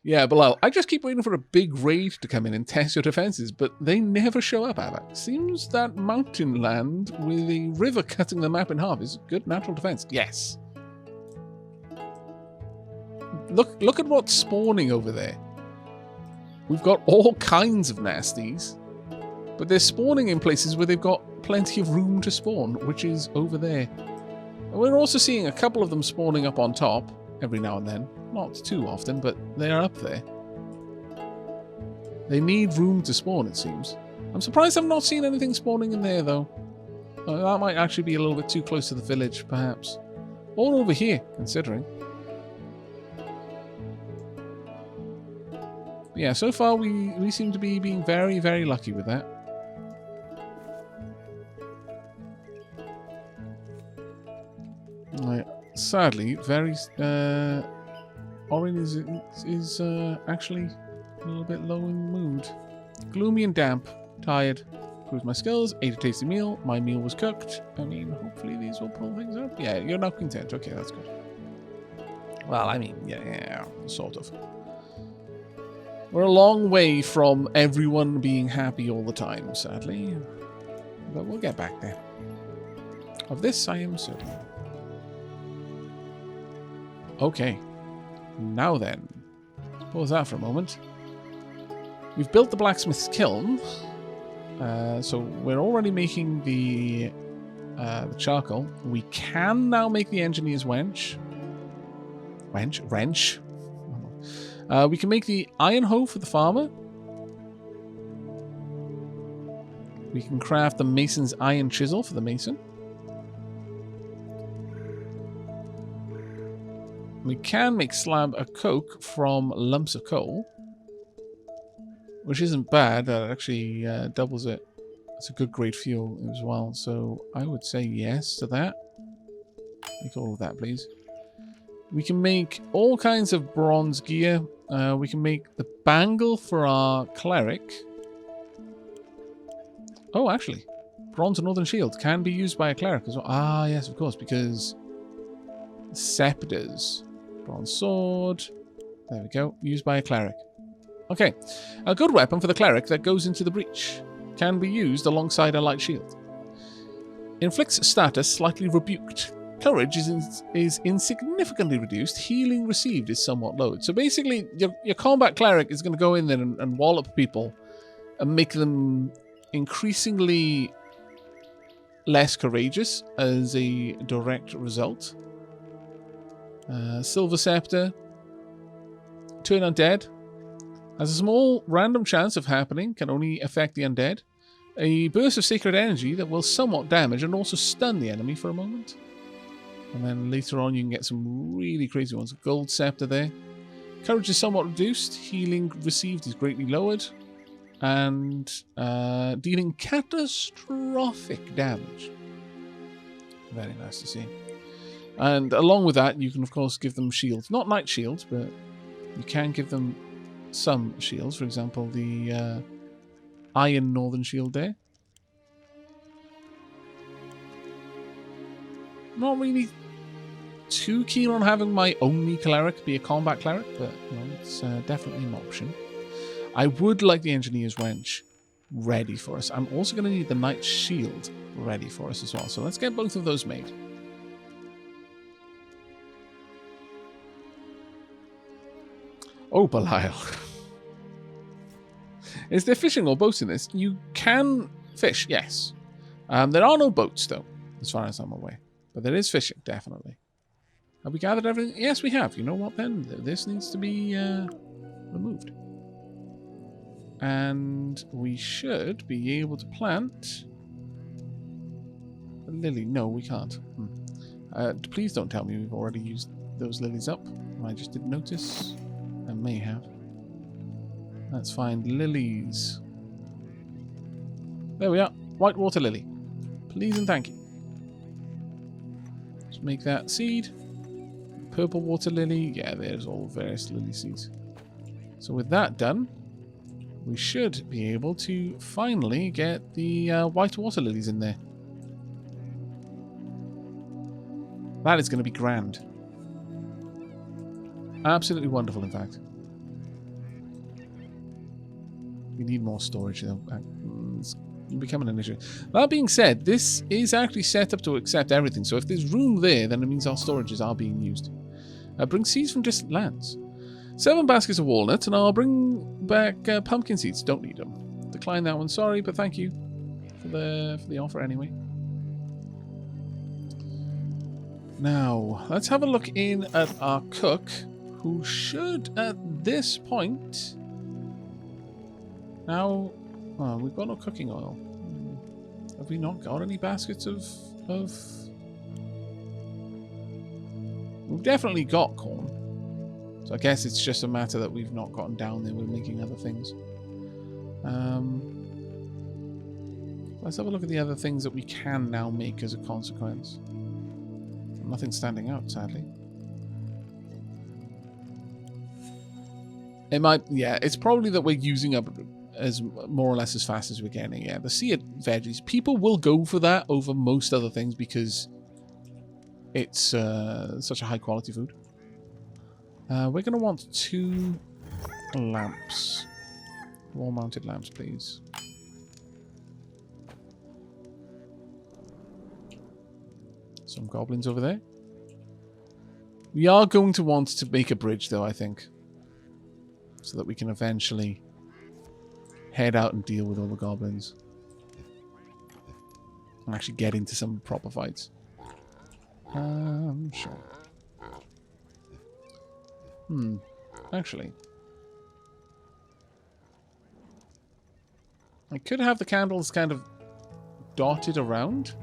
Yeah, Bilal, I just keep waiting for a big raid to come in and test your defenses, but they never show up, Aavak. Seems that mountain land with a river cutting the map in half is good natural defense. Yes. Look at what's spawning over there. We've got all kinds of nasties, but they're spawning in places where they've got plenty of room to spawn, which is over there. And we're also seeing a couple of them spawning up on top every now and then. Not too often, but they're up there. They need room to spawn, it seems. I'm surprised I've not seen anything spawning in there, though. That might actually be a little bit too close to the village, perhaps. Or over here, considering. But yeah, so far we seem to be being very, very lucky with that. Sadly, very... Orin is actually a little bit low in mood. Gloomy and damp. Tired. Proves my skills. Ate a tasty meal. My meal was cooked. I mean, hopefully these will pull things up. Yeah, you're now content. Okay, that's good. Well, I mean, yeah, sort of. We're a long way from everyone being happy all the time, sadly. But we'll get back there. Of this, I am certain. Okay. Now then, pause that for a moment. We've built the blacksmith's kiln, so we're already making the charcoal. We can now make the engineer's wrench. Wrench. We can make the iron hoe for the farmer. We can craft the mason's iron chisel for the mason. We can make slab of coke from lumps of coal, which isn't bad. That actually doubles it. It's a good grade fuel as well. So I would say yes to that. Make all of that, please. We can make all kinds of bronze gear. We can make the bangle for our cleric. Oh, actually, bronze and northern shield can be used by a cleric as well. Ah, yes, of course, because scepters. Bronze sword. There we go. Used by a cleric. Okay. A good weapon for the cleric that goes into the breach. Can be used alongside a light shield. Inflicts status slightly rebuked. Courage is insignificantly reduced. Healing received is somewhat lowered. So basically, your combat cleric is going to go in there and wallop people and make them increasingly less courageous as a direct result. Silver Scepter. Turn undead. Has a small random chance of happening. Can only affect the undead. A burst of sacred energy that will somewhat damage and also stun the enemy for a moment. And then later on you can get some really crazy ones. Gold Scepter there. Courage is somewhat reduced. Healing received is greatly lowered. And dealing catastrophic damage. Very nice to see. And along with that, you can, of course, give them shields. Not knight shields, but you can give them some shields. For example, the iron northern shield there. Not really too keen on having my only cleric be a combat cleric, but you know, it's definitely an option. I would like the engineer's wrench ready for us. I'm also going to need the knight shield ready for us as well. So let's get both of those made. Oh, Belial. Is there fishing or boats in this? You can fish, yes. There are no boats, though, as far as I'm aware. But there is fishing, definitely. Have we gathered everything? Yes, we have. You know what, then? This needs to be removed. And we should be able to plant a lily. No, we can't. Please don't tell me we've already used those lilies up. I just didn't notice. I may have. Let's find lilies. There we are. White water lily. Please and thank you. Let's make that seed. Purple water lily. Yeah, there's all various lily seeds. So with that done, we should be able to finally get the white water lilies in there. That is going to be grand. Absolutely wonderful, in fact. We need more storage, though. It's becoming an issue. That being said, this is actually set up to accept everything. So if there's room there, then it means our storages are being used. Bring seeds from distant lands. 7 baskets of walnuts, and I'll bring back pumpkin seeds. Don't need them. Decline that one. Sorry, but thank you for the offer anyway. Now, let's have a look in at our cook, who should, at this point... Now, oh, we've got no cooking oil. Have we not got any baskets of... We've definitely got corn. So I guess it's just a matter that we've not gotten down there. We're making other things. Let's have a look at the other things that we can now make as a consequence. Nothing standing out, sadly. It might... Yeah, it's probably that we're using up as more or less as fast as we're getting. Yeah, the seared veggies. People will go for that over most other things because it's such a high quality food. We're going to want 2 lamps. Wall-mounted lamps, please. Some goblins over there. We are going to want to make a bridge, though, I think. So that we can eventually head out and deal with all the goblins. And actually get into some proper fights. Sure. Actually. I could have the candles kind of dotted around.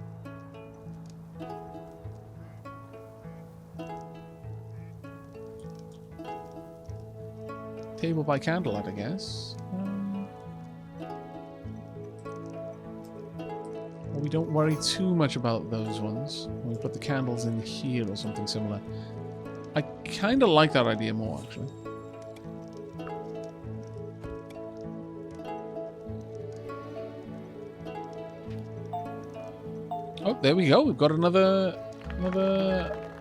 Table by candlelight, I guess. Well, we don't worry too much about those ones. We put the candles in here or something similar. I kind of like that idea more, actually. Oh, there we go. We've got another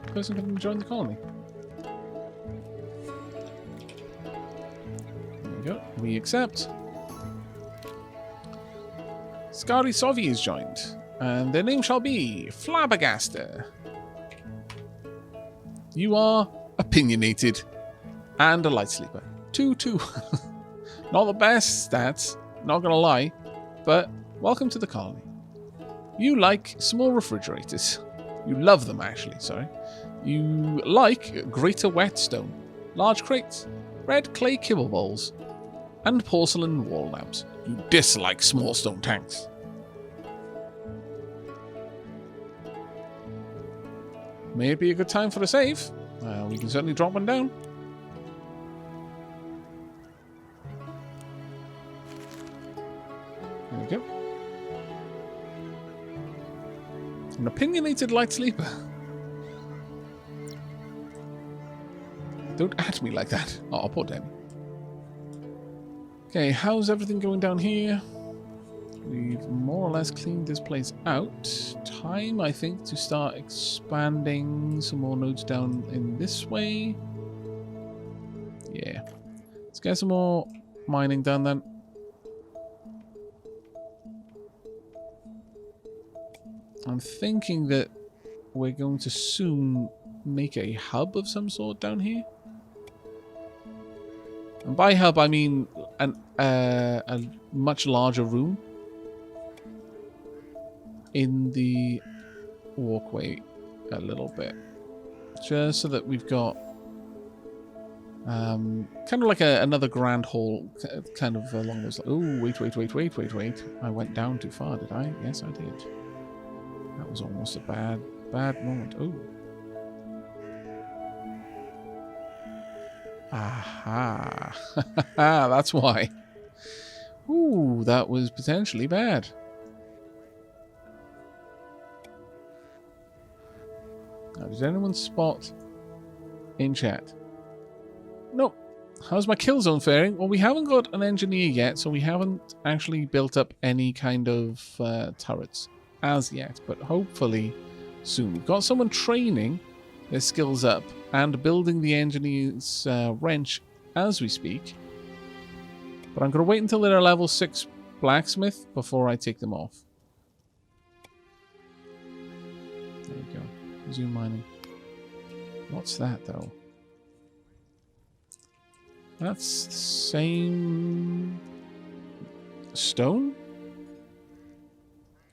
person coming to join the colony. We accept. Scary Sovi is joined, and their name shall be Flabbergaster. You are opinionated and a light sleeper. 2-2. Not the best stats, not gonna lie, but welcome to the colony. You like small refrigerators. You love them, actually, sorry. You like greater whetstone, large crates, red clay kibble bowls, and porcelain wall lamps. You dislike small stone tanks. May it be a good time for a save. We can certainly drop one down. There we go. An opinionated light sleeper. Don't at me like that. Oh, poor Demi. Okay, how's everything going down here? We've more or less cleaned this place out. Time, I think, to start expanding some more nodes down in this way. Yeah. Let's get some more mining done then. I'm thinking that we're going to soon make a hub of some sort down here. And by hub, I mean a much larger room in the walkway a little bit. Just so that we've got kind of like another grand hall kind of along those lines. Oh, wait. I went down too far, did I? Yes, I did. That was almost a bad moment. Oh. Aha. That's why. Ooh, that was potentially bad. Now, did anyone spot in chat? Nope. How's my kill zone faring? Well, we haven't got an engineer yet, so we haven't actually built up any kind of turrets as yet, but hopefully soon. We've got someone training their skills up and building the engineer's wrench as we speak. But I'm going to wait until they're a level 6 blacksmith before I take them off. There we go. Resume mining. What's that, though? That's the same stone?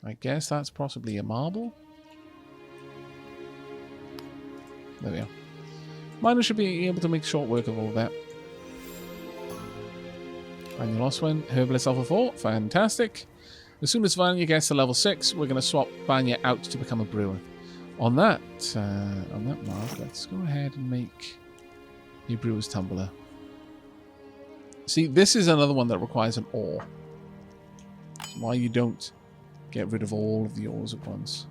I guess that's possibly a marble. There we are. Miners should be able to make short work of all of that. Vanya lost one. Herbalist level 4. Fantastic. As soon as Vanya gets to level 6, we're going to swap Vanya out to become a brewer. On that mark, let's go ahead and make a brewer's tumbler. See, this is another one that requires an ore. That's why you don't get rid of all of the ores at once.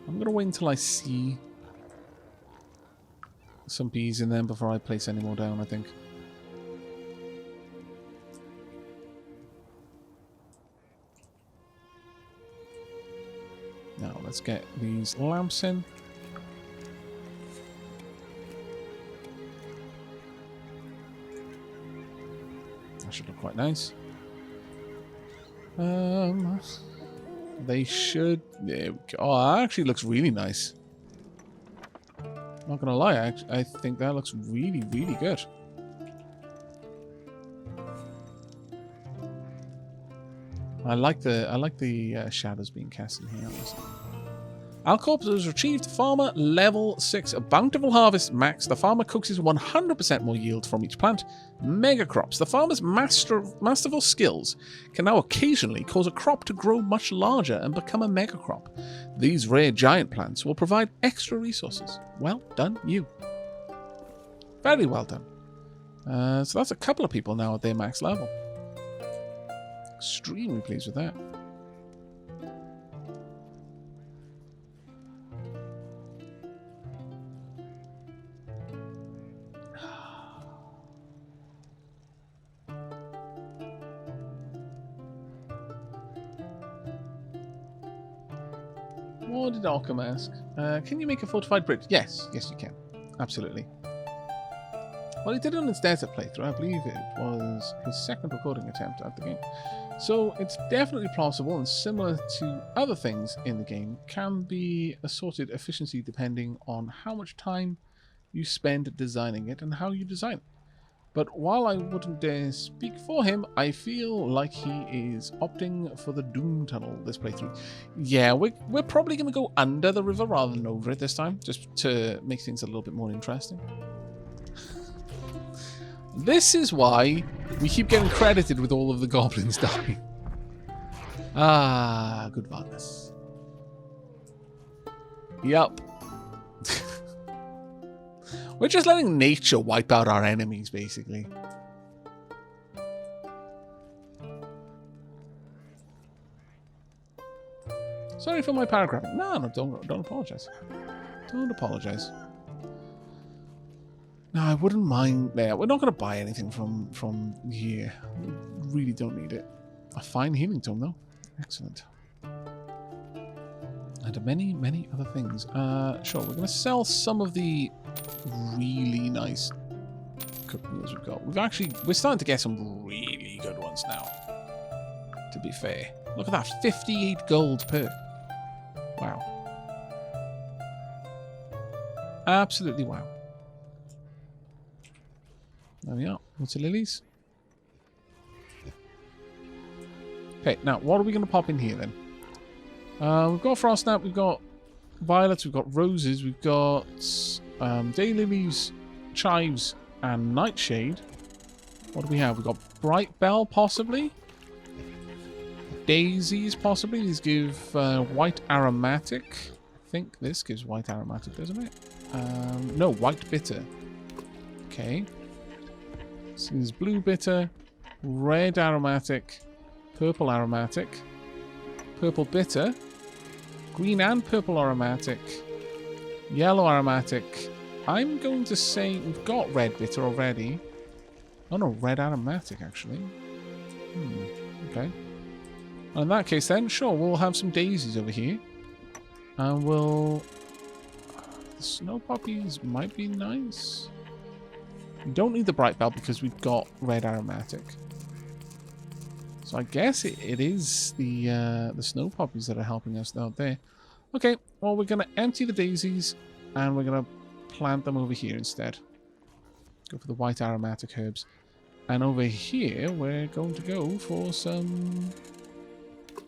I'm going to wait until I see some bees in them before I place any more down, I think. Now, let's get these lamps in. That should look quite nice. They should... There we go. Oh, that actually looks really nice. Not gonna lie, I think that looks really, really good. I like the shadows being cast in here. Alcorp has retrieved farmer level 6 a bountiful harvest max. The farmer coaxes 100% more yield from each plant. Mega crops. The farmer's masterful skills can now occasionally cause a crop to grow much larger and become a mega crop. These rare giant plants will provide extra resources. Well done, you. Very well done. So that's a couple of people now at their max level. Extremely pleased with that. What did Arkham ask? Can you make a fortified bridge? Yes, yes you can. Absolutely. Well, he did it on his desert playthrough. I believe it was his second recording attempt at the game. So it's definitely plausible and similar to other things in the game. Can be a sorted efficiency depending on how much time you spend designing it and how you design it. But while I wouldn't dare speak for him, I feel like he is opting for the Doom Tunnel this playthrough. Yeah, we're probably going to go under the river rather than over it this time, just to make things a little bit more interesting. This is why we keep getting credited with all of the goblins dying. Ah, good Vargas. Yup. We're just letting nature wipe out our enemies, basically. Sorry for my paragraphing. No, don't apologize. Don't apologize. No, I wouldn't mind. Yeah, we're not going to buy anything from here. We really don't need it. A fine healing tome, though. Excellent. And many, many other things. Sure, we're going to sell some of the really nice cooked meals we've got. We're starting to get some really good ones now. To be fair. Look at that, 58 gold per. Wow. Absolutely wow. There we are. Water lilies. Okay, now what are we going to pop in here then? We've got frostnap, we've got violets, we've got roses, we've got daylilies, chives, and nightshade. What do we have? We've got bright bell, possibly. Daisies, possibly. These give white aromatic. I think this gives white aromatic, doesn't it? No, white bitter. Okay. So there's blue bitter, red aromatic, purple aromatic, purple bitter, green and purple aromatic, yellow aromatic. I'm going to say we've got red bitter already. Oh no, red aromatic actually. Okay. Well, in that case then, sure, we'll have some daisies over here. And we'll The snow poppies might be nice. We don't need the bright belt because we've got red aromatic. So I guess it is the snow poppies that are helping us out there. Okay, well, we're going to empty the daisies and we're going to plant them over here instead. Go for the white aromatic herbs. And over here, we're going to go for some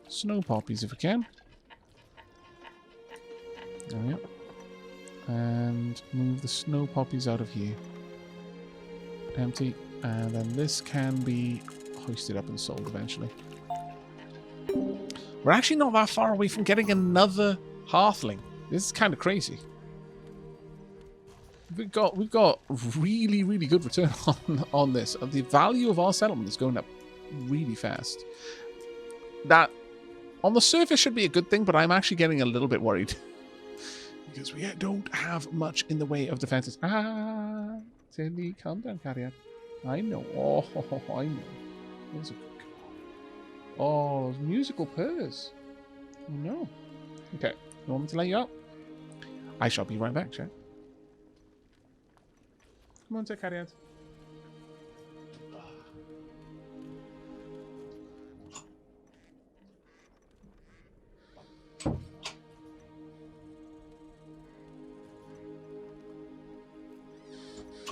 snow poppies if we can. There we go. And move the snow poppies out of here. Empty. And then this can be hoisted up and sold eventually. We're actually not that far away from getting another hearthling. This is kind of crazy. We've got really, really good return on this. The value of our settlement is going up really fast. That, on the surface, should be a good thing, but I'm actually getting a little bit worried. Because we don't have much in the way of defenses. Ah, Tilly, calm down, Carrier. I know. Oh, I know. There's a good girl. Oh, those musical purrs. Oh, no. Okay, you want me to let you out? I shall be right back, chat. Come on, take Carrier.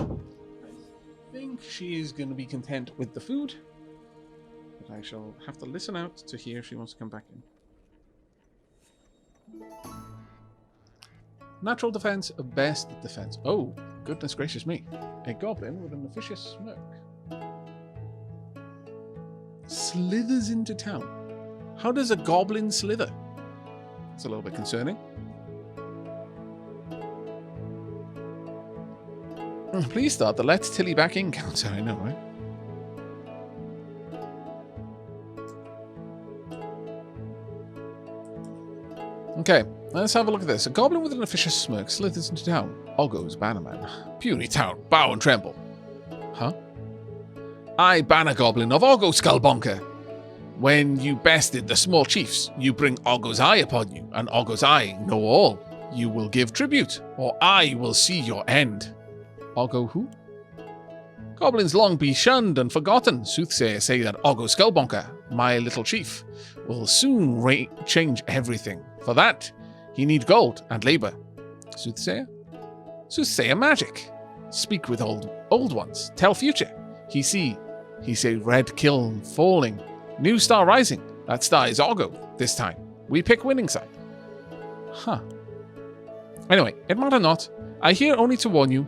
I think she is going to be content with the food, but I shall have to listen out to hear if she wants to come back in. Natural defense, best defense. Oh, goodness gracious me. A goblin with an officious smirk. Slithers into town. How does a goblin slither? It's a little bit concerning. Please start the Let's Tilly Back In counter. I know, right? Okay, let's have a look at this. A goblin with an officious smirk slithers into town. Oggo's bannerman. Puny town, bow and tremble. Huh? I, banner goblin of Oggo Skullbonker. When you bested the small chiefs, you bring Oggo's eye upon you, and Oggo's eye know all. You will give tribute, or I will see your end. Oggo who? Goblins long be shunned and forgotten. Soothsayers say that Oggo Skullbonker, my little chief, will soon change everything. For that, he need gold and labor. Soothsayer? Soothsayer magic. Speak with old ones. Tell future. He say red kiln falling. New star rising. That star is Oggo this time. We pick winning side. Huh. Anyway, it matter not. I here only to warn you.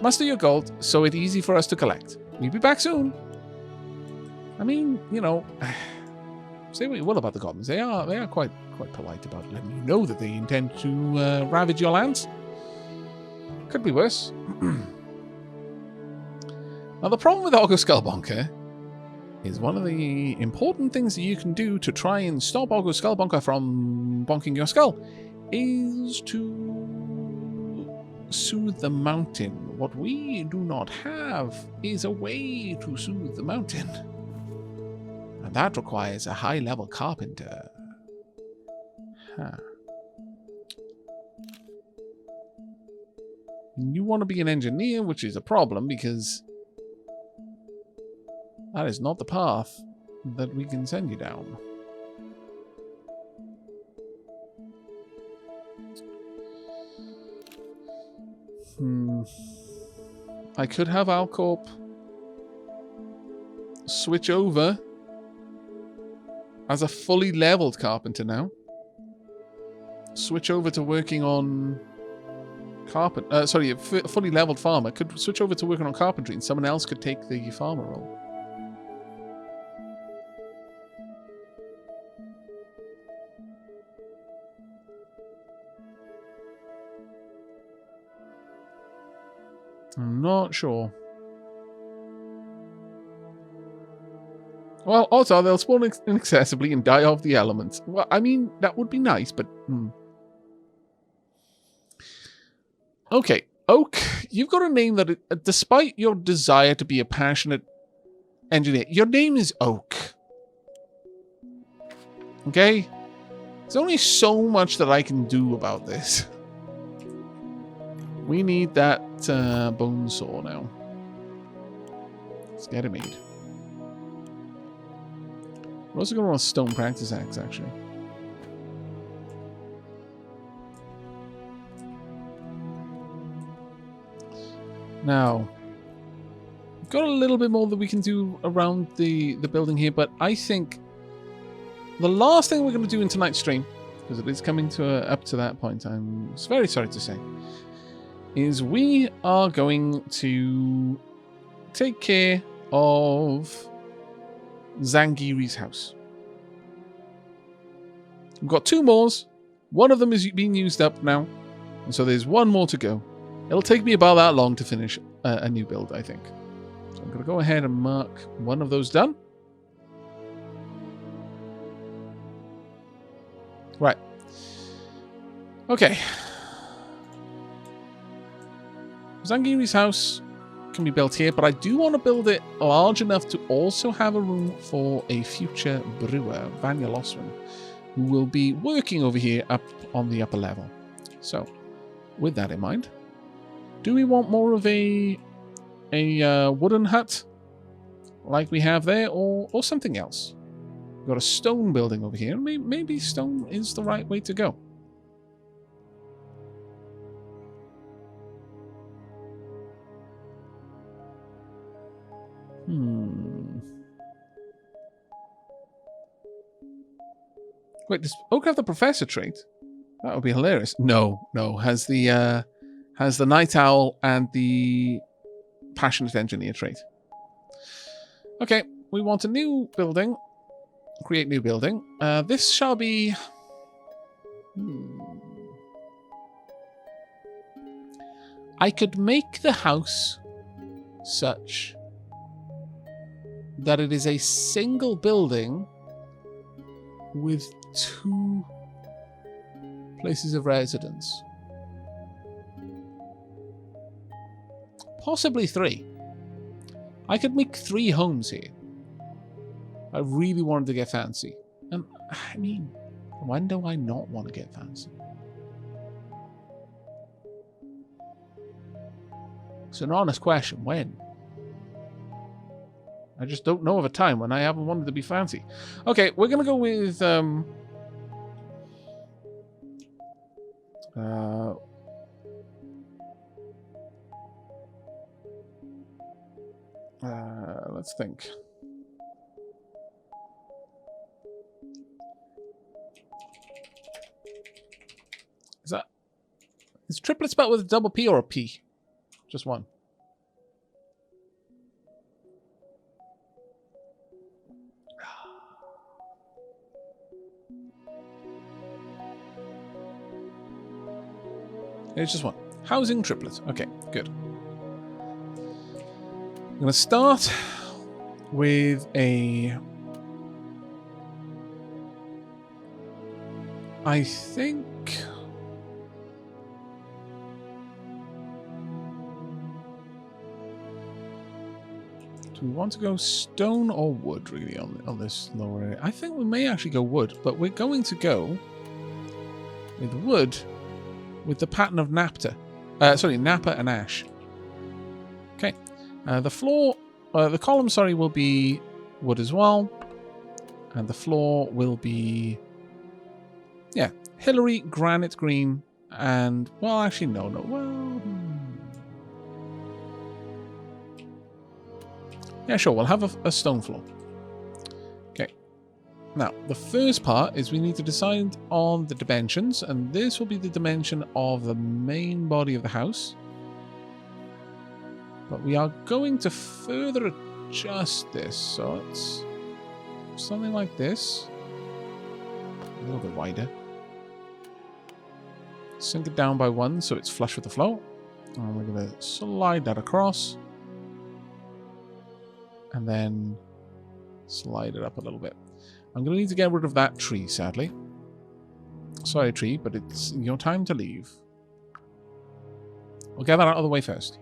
Muster your gold, so it easy for us to collect. We'll be back soon. I mean, you know, say what you will about the goblins. They are quite polite about letting you know that they intend to ravage your lands. Could be worse. Now, the problem with Oggo Skullbonker is one of the important things that you can do to try and stop Oggo Skullbonker from bonking your skull is to soothe the mountain. What we do not have is a way to soothe the mountain. And that requires a high-level carpenter. Huh. You want to be an engineer, which is a problem because that is not the path that we can send you down. I could have Alcorp switch over as a fully leveled carpenter now. Switch over to working on a fully leveled farmer could switch over to working on carpentry, and someone else could take the farmer role. I'm not sure. Well, also, they'll spawn inaccessibly and die off the elements. Well, I mean, that would be nice, but... Okay, Oak, you've got a name that, despite your desire to be a passionate engineer, your name is Oak. Okay? There's only so much that I can do about this. We need that bone saw now. Let's get it made. We're also going to want a stone practice axe, actually. Now, we've got a little bit more that we can do around the building here, but I think the last thing we're going to do in tonight's stream, because it is coming to up to that point, I'm very sorry to say, is we are going to take care of Zangiri's house. We've got 2 more. One of them is being used up now, and so there's 1 more to go. It'll take me about that long to finish a new build, I think. So I'm going to go ahead and mark 1 of those done. Right. Okay. Zangiri's house can be built here, but I do want to build it large enough to also have a room for a future brewer, Vanya Losman, who will be working over here up on the upper level. So, with that in mind, do we want more of a wooden hut like we have there, or something else? We've got a stone building over here. Maybe stone is the right way to go. Wait, does Oak have the professor trait? That would be hilarious. No. Has the night owl and the passionate engineer trait. Okay, we want a new building. Create new building. This shall be... I could make the house such that it is a single building with 2 places of residence. Possibly 3. I could make 3 homes here. I really wanted to get fancy. And, I mean, when do I not want to get fancy? It's an honest question. When? I just don't know of a time when I haven't wanted to be fancy. Okay, we're going to go with... let's think. Is triplet spelled with a double P or a P? Just one. It's just one. Housing triplet. Okay, good. I'm going to start with a... I think... Do we want to go stone or wood, really, on this lower area? I think we may actually go wood, but we're going to go with wood with the pattern of Napa and ash. Okay. The floor, the column, sorry, will be wood as well. And the floor will be, yeah, Hillary, granite green, and, well, actually, no. Well, yeah, sure, we'll have a stone floor. Okay. Now, the first part is we need to decide on the dimensions, and this will be the dimension of the main body of the house. But we are going to further adjust this, so it's something like this. A little bit wider. Sink it down by 1 so it's flush with the floor. And we're going to slide that across. And then slide it up a little bit. I'm going to need to get rid of that tree, sadly. Sorry, tree, but it's your time to leave. We'll get that out of the way first.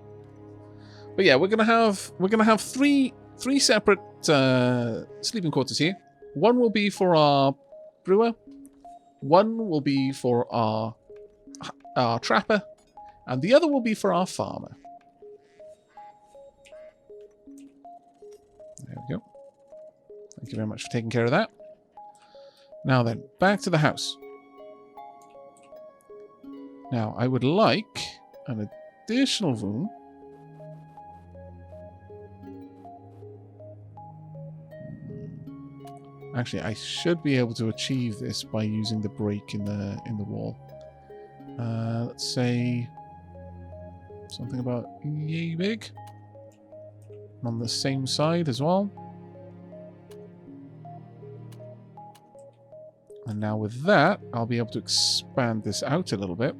But yeah, we're gonna have three separate sleeping quarters here. One will be for our brewer. One will be for our trapper, And the other will be for our farmer. There we go. Thank you very much for taking care of that. Now then, back to the house. Now, I would like an additional room. Actually, I should be able to achieve this by using the break in the wall. Let's say something about yay big. On the same side as well. And now with that, I'll be able to expand this out a little bit.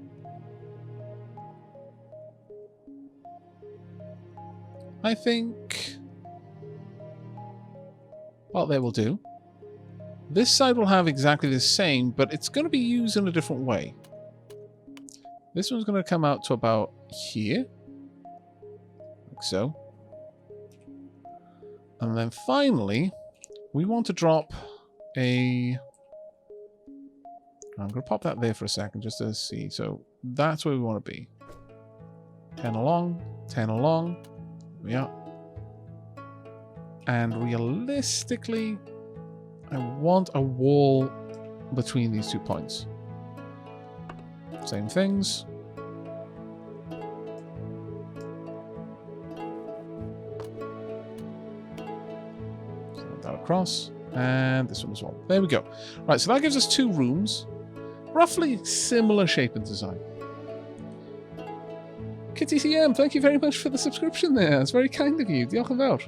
I think... well, they will do. This side will have exactly the same, but it's going to be used in a different way. This one's going to come out to about here. Like so. And then finally, we want to drop a... I'm going to pop that there for a second just to see. So that's where we want to be. 10 along, 10 along. There we are. And realistically, I want a wall between these 2 points. Same things. Send that across. And this one as well. There we go. Right, so that gives us 2 rooms. Roughly similar shape and design. Kitty CM, thank you very much for the subscription there. It's very kind of you. Diolch yn fawr.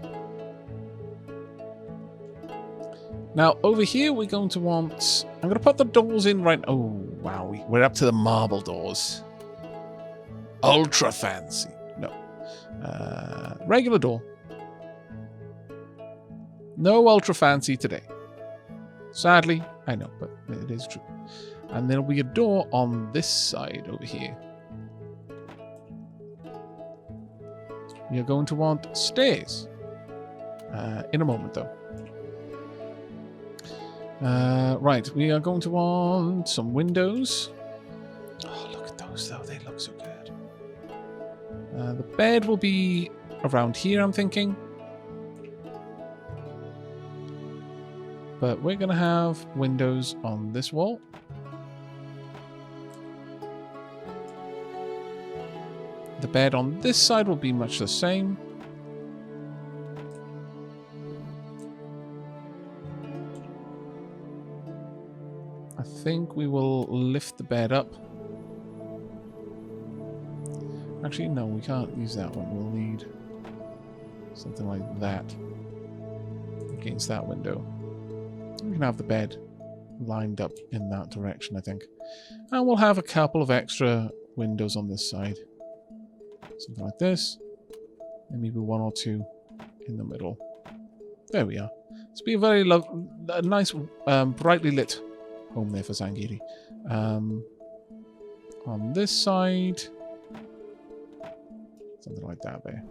Now, over here, we're going to want... I'm going to put the doors in right... oh, wow. We're up to the marble doors. Ultra fancy. No. Regular door. No ultra fancy today. Sadly, I know, but it is true. And there'll be a door on this side over here. You're going to want stairs. In a moment, though. Right, we are going to want some windows. Oh, look at those, though. They look so good. The bed will be around here, I'm thinking. But we're going to have windows on this wall. The bed on this side will be much the same. I think we will lift the bed up. Actually, no, we can't use that one. We'll need something like that against that window. We can have the bed lined up in that direction, I think. And we'll have a couple of extra windows on this side. Something like this. And maybe 1 or 2 in the middle. There we are. It's be a very nice, brightly lit home there for Zangiri. On this side, something like that there.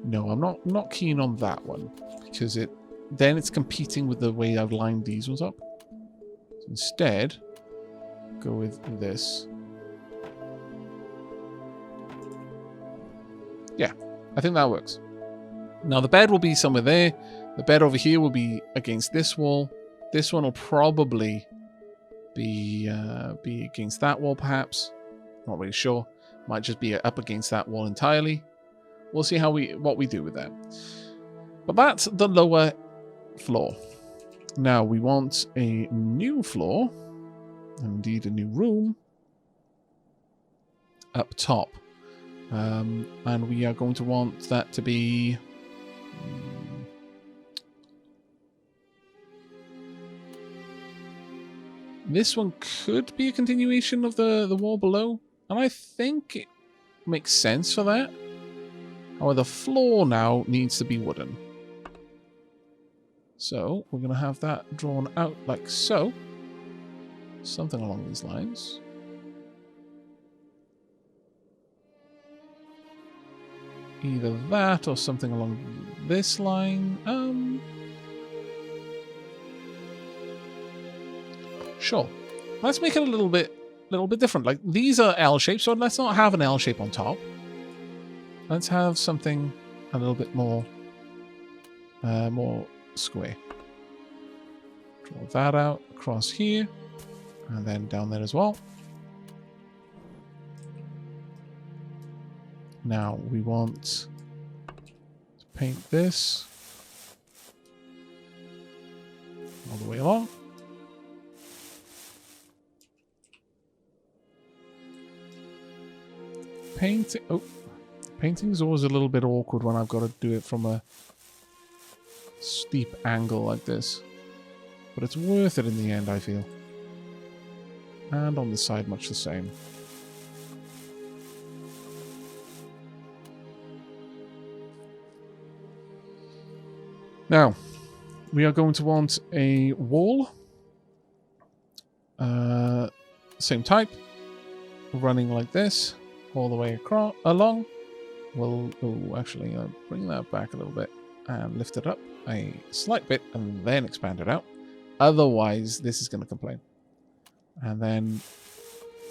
No, I'm not keen on that one because then it's competing with the way I've lined these ones up. So instead, go with this. Yeah, I think that works. Now the bed will be somewhere there. The bed over here will be against this wall. This one will probably be against that wall, perhaps. Not really sure. Might just be up against that wall entirely. We'll see what we do with that. But that's the lower floor. Now we want a new floor, indeed a new room, up top. And we are going to want that to be... this one could be a continuation of the wall below. And I think it makes sense for that. However, the floor now needs to be wooden. So, we're going to have that drawn out like so. Something along these lines. Either that or something along this line. Sure. Let's make it a little bit little bit different. Like, these are L shapes, so let's not have an L shape on top. Let's have something a little bit more square. Draw that out across here, and then down there as well. Now we want to paint this all the way along. Painting. Oh, painting is always a little bit awkward when I've got to do it from a steep angle like this. But it's worth it in the end, I feel. And on this side, much the same. Now, we are going to want a wall. Same type. Running like this. All the way across, along. We'll actually bring that back a little bit and lift it up a slight bit and then expand it out. Otherwise, this is going to complain. And then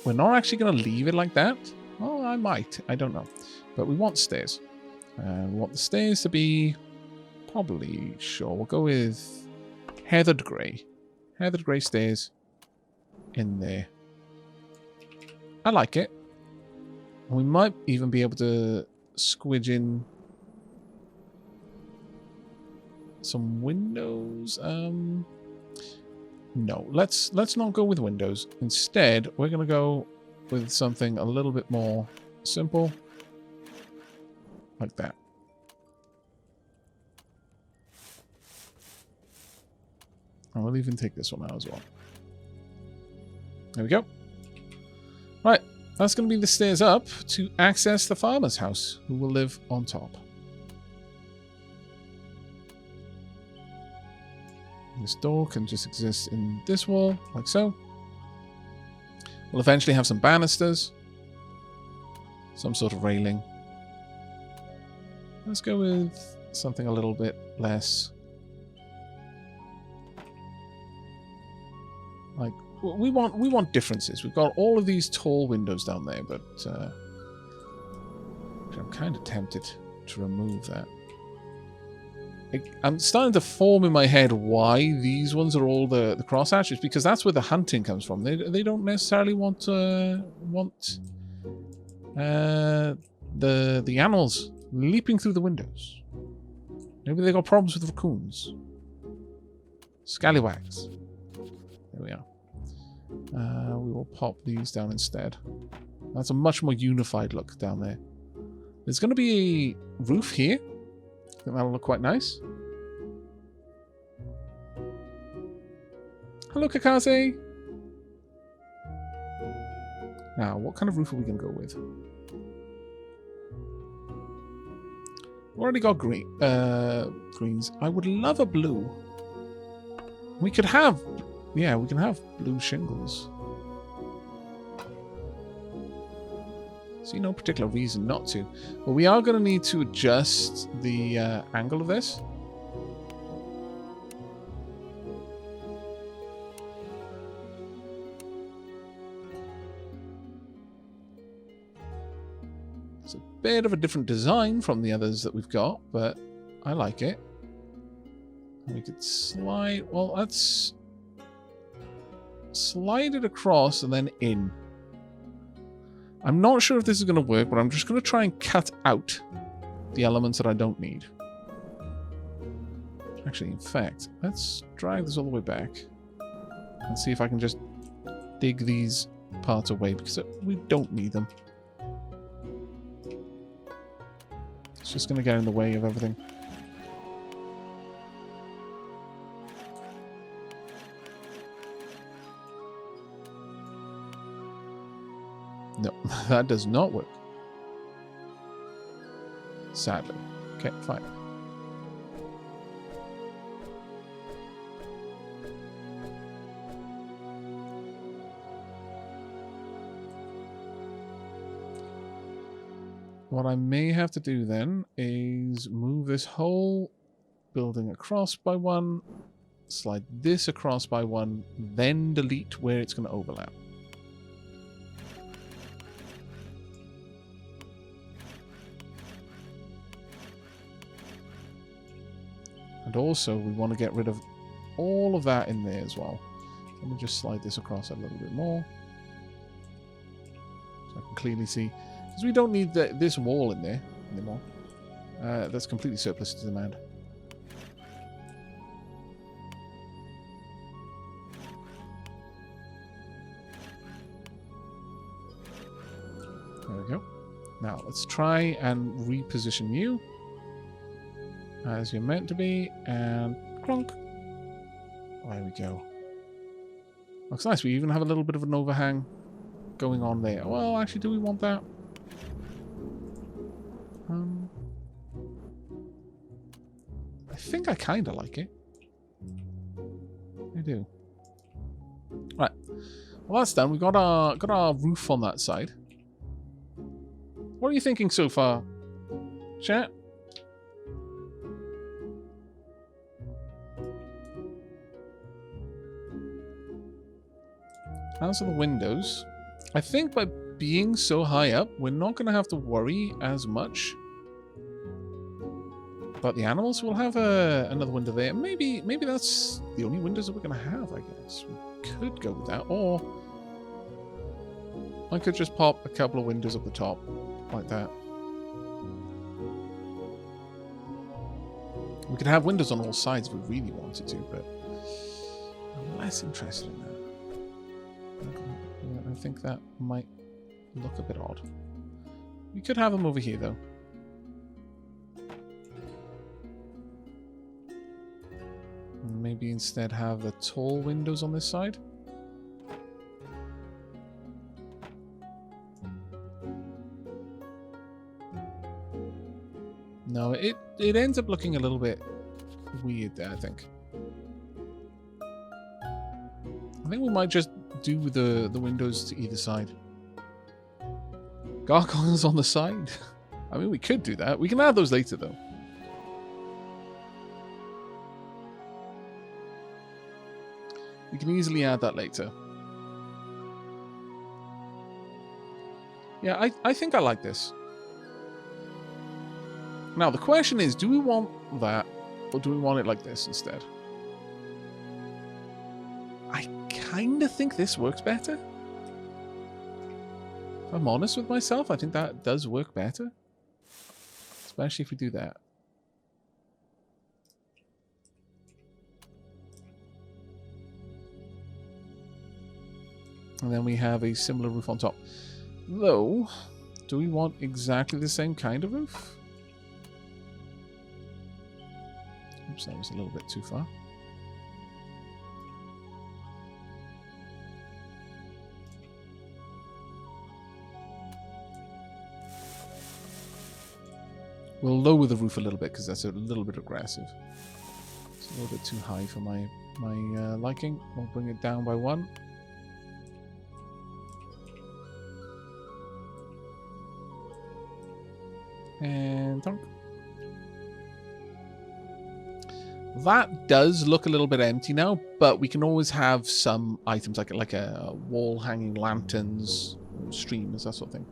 we're not actually going to leave it like that. Well, I might. I don't know. But we want stairs. And we want the stairs to be probably, sure, we'll go with heathered grey. Heathered grey stairs in there. I like it. We might even be able to squidge in some windows. No, let's not go with windows. Instead, we're going to go with something a little bit more simple, like that. And we'll even take this one out as well. There we go. Right, that's going to be the stairs up to access the farmer's house, who will live on top. This door can just exist in this wall, like so. We'll eventually have some banisters. Some sort of railing. Let's go with something a little bit less. Like, we want differences. We've got all of these tall windows down there, but I'm kind of tempted to remove that. I'm starting to form in my head why these ones are all the cross hatches, because that's where the hunting comes from. They don't necessarily want the animals leaping through the windows. Maybe they got problems with raccoons. Scallywags. There we are. We will pop these down instead. That's a much more unified look down there. There's going to be a roof here. I think that'll look quite nice. Hello, Kakaze. Now, what kind of roof are we going to go with? We already got greens. I would love a blue. We could have, yeah, we can have blue shingles. See no particular reason not to. But we are going to need to adjust the angle of this. It's a bit of a different design from the others that we've got, but I like it. We could slide, well, let's slide it across and then in. I'm not sure if this is going to work, but I'm just going to try and cut out the elements that I don't need. Actually, in fact, let's drag this all the way back and see if I can just dig these parts away, because we don't need them. It's just going to get in the way of everything. No, that does not work. Sadly. Okay, fine. What I may have to do then is move this whole building across by one, slide this across by one, then delete where it's going to overlap. And also, we want to get rid of all of that in there as well. Let me just slide this across a little bit more. So I can clearly see. Because we don't need this wall in there anymore. That's completely surplus to demand. There we go. Now, let's try and reposition you as you're meant to be, and clunk. There we go. Looks nice. We even have a little bit of an overhang going on there. Well, actually, do we want that? I think I kind of like it. I do. Right. Well, that's done. We got our roof on that side. What are you thinking so far, chat? As for the windows, I think by being so high up, we're not going to have to worry as much about the animals. We'll have another window there. Maybe that's the only windows that we're going to have, I guess. We could go with that, or I could just pop a couple of windows up the top, like that. We could have windows on all sides if we really wanted to, but I'm less interested in that. I think that might look a bit odd. We could have them over here, though. Maybe instead have the tall windows on this side. No, it ends up looking a little bit weird there, I think. I think we might just do the windows to either side. Gargoyles on the side? I mean, we could do that. We can add those later, though. We can easily add that later. Yeah, I think I like this. Now, the question is, do we want that, or do we want it like this instead? I kind of think this works better. If I'm honest with myself, I think that does work better. Especially if we do that. And then we have a similar roof on top. Though, do we want exactly the same kind of roof? Oops, that was a little bit too far. We'll lower the roof a little bit because that's a little bit aggressive. It's a little bit too high for my liking. We'll bring it down by 1. And thunk. That does look a little bit empty now, but we can always have some items like a wall hanging lanterns, streamers, that sort of thing.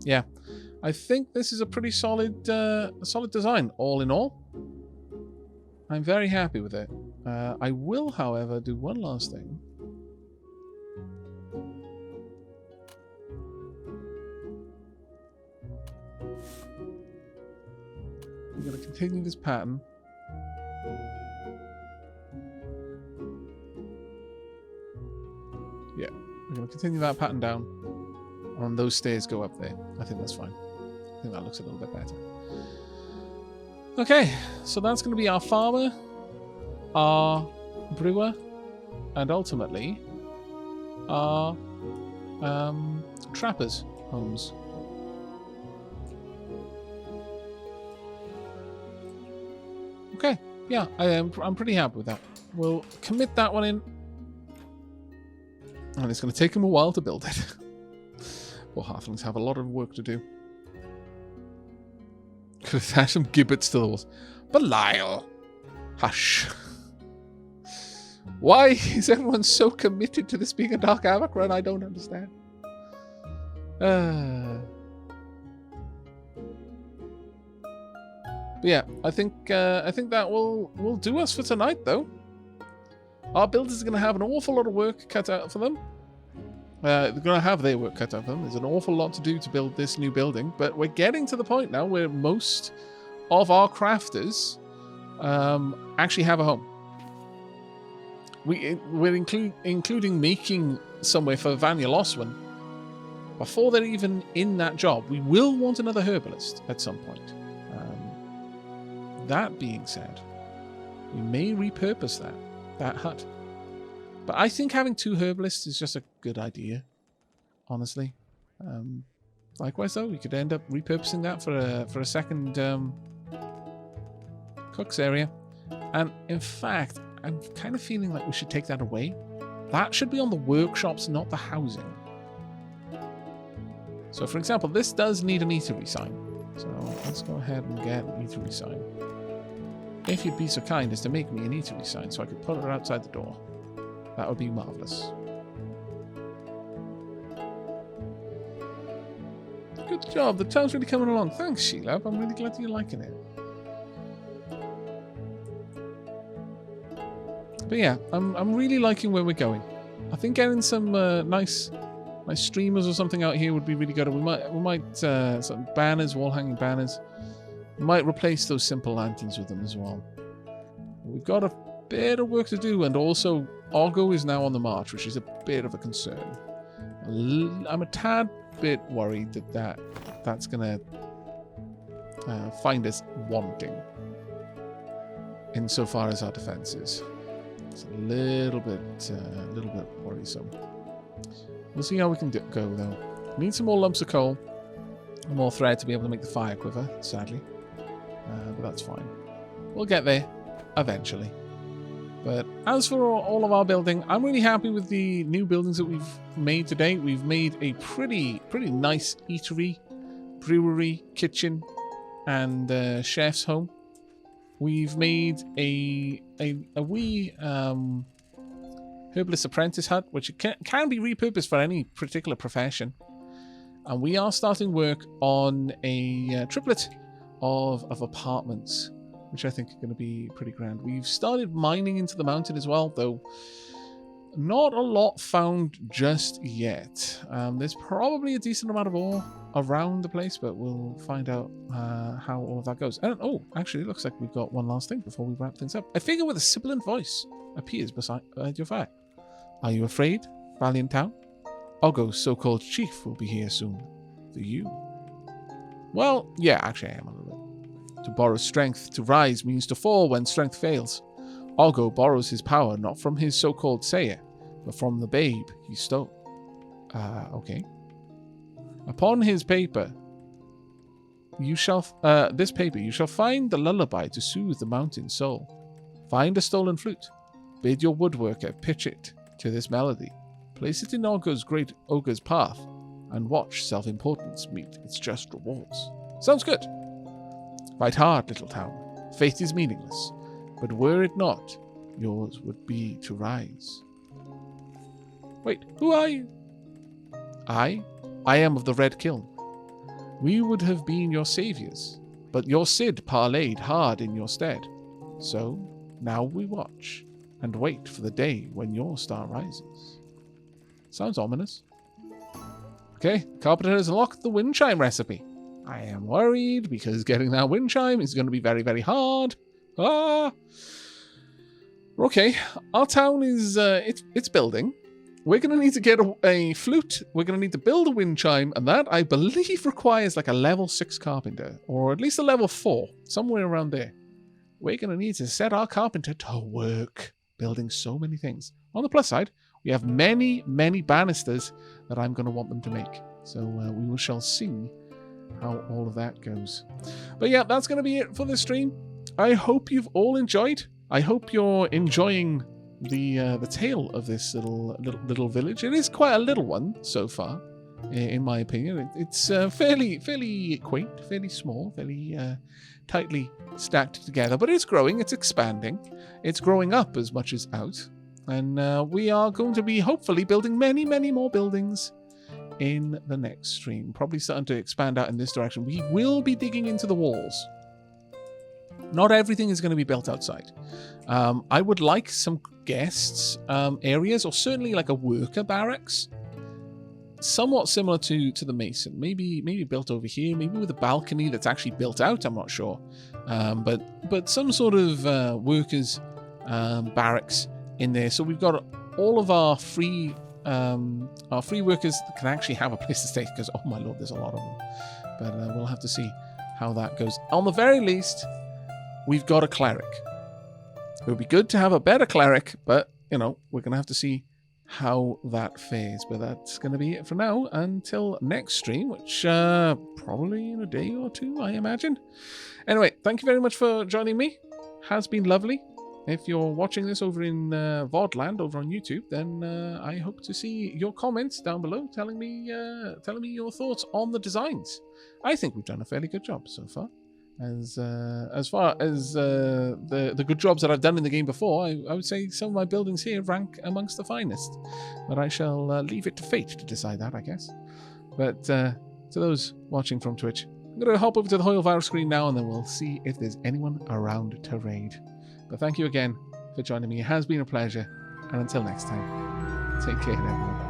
Yeah, I think this is a pretty solid design, all in all. I'm very happy with it. I will, however, do one last thing. We're going to continue this pattern. Yeah, we're going to continue that pattern down. And those stairs go up there. I think that's fine. I think that looks a little bit better. Okay, so that's going to be our farmer, our brewer, and ultimately our trappers' homes. Okay, yeah, I'm pretty happy with that. We'll commit that one in. And it's going to take them a while to build it. Well, halflings have a lot of work to do. Could attach some gibbets to the walls. Belial! Hush. Why is everyone so committed to this being a Dark Aavak run? I don't understand. But yeah, I think that will do us for tonight, though. Our builders are going to have an awful lot of work cut out for them. They're going to have their work cut out for them. There's an awful lot to do to build this new building, but we're getting to the point now where most of our crafters actually have a home. We're including making somewhere for Vanya Loswin. Before they're even in that job, we will want another herbalist at some point. That being said, we may repurpose that hut. But I think having 2 herbalists is just a good idea, honestly. Likewise, though, we could end up repurposing that for a second cook's area. And in fact, I'm kind of feeling like we should take that away. That should be on the workshops, not the housing. So, for example, this does need an eatery sign. So let's go ahead and get an eatery sign. If you'd be so kind as to make me an eatery sign so I could put it outside the door. That would be marvellous. Good job. The town's really coming along. Thanks, Sheila. I'm really glad you're liking it. But yeah, I'm really liking where we're going. I think getting some nice streamers or something out here would be really good. We might some banners, wall hanging banners. We might replace those simple lanterns with them as well. We've got a bit of work to do, and also Oggo is now on the march, which is a bit of a concern. I'm a tad bit worried that's gonna find us wanting insofar as our defenses. It's a little bit worrisome. We'll see how we can go, though. Need some more lumps of coal and more thread to be able to make the fire quiver, sadly. But that's fine. We'll get there eventually. But as for all of our building, I'm really happy with the new buildings that we've made today. We've made a pretty nice eatery, brewery, kitchen, and chef's home. We've made a wee herbalist apprentice hut, which can be repurposed for any particular profession. And we are starting work on a triplet of apartments, which I think are going to be pretty grand. We've started mining into the mountain as well, though not a lot found just yet. There's probably a decent amount of ore around the place, but we'll find out how all of that goes. And actually, it looks like we've got one last thing before we wrap things up. A figure with a sibilant voice appears beside your fire. Are you afraid, valiant town? Oggo's so-called chief will be here soon. For you. Well, yeah, actually I am a little bit. To borrow strength to rise means to fall when strength fails. Oggo borrows his power not from his so-called sayer, but from the babe he stole. Okay. Upon his paper, you shall find the lullaby to soothe the mountain soul. Find a stolen flute. Bid your woodworker pitch it to this melody. Place it in Oggo's great ogre's path, and watch self-importance meet its just rewards. Sounds good. Fight hard, little town. Fate is meaningless, but were it not, yours would be to rise. Wait, who are you? I am of the Red Kiln. We would have been your saviors, but your Cid parlayed hard in your stead. So, now we watch, and wait for the day when your star rises. Sounds ominous. Okay, Carpenter has unlocked the wind chime recipe. I am worried because getting that wind chime is going to be very, very hard. Okay, our town is it's building. We're going to need to get a flute. We're going to need to build a wind chime, and that I believe requires like a level 6 carpenter, or at least a level 4, somewhere around there. We're going to need to set our carpenter to work, building so many things. On the plus side, we have many, many banisters that I'm going to want them to make. So we shall see how all of that goes. But yeah, that's going to be it for this stream. I hope you've all enjoyed. I hope you're enjoying the tale of this little village. It is quite a little one so far, in my opinion. It's fairly quaint, fairly small, fairly tightly stacked together. But it's growing. It's expanding. It's growing up as much as out. And we are going to be hopefully building many, many more buildings in the next stream. Probably starting to expand out in this direction. We will be digging into the walls. Not everything is going to be built outside. I would like some guests areas, or certainly like a worker barracks, somewhat similar to the Mason. Maybe built over here, maybe with a balcony that's actually built out. I'm not sure, but some sort of workers barracks in there. So we've got all of our free workers that can actually have a place to stay. Because oh my lord, there's a lot of them. But we'll have to see how that goes. On the very least, we've got a cleric. It would be good to have a better cleric, but, you know, we're going to have to see how that fares. But that's going to be it for now until next stream, which probably in a day or two, I imagine. Anyway, thank you very much for joining me. Has been lovely. If you're watching this over in VODland, over on YouTube, then I hope to see your comments down below telling me your thoughts on the designs. I think we've done a fairly good job so far. As far as the good jobs that I've done in the game before, I would say some of my buildings here rank amongst the finest. But I shall leave it to fate to decide that, I guess. But to those watching from Twitch, I'm going to hop over to the Hoyle Virus screen now, and then we'll see if there's anyone around to raid. But thank you again for joining me. It has been a pleasure. And until next time, take care, everyone.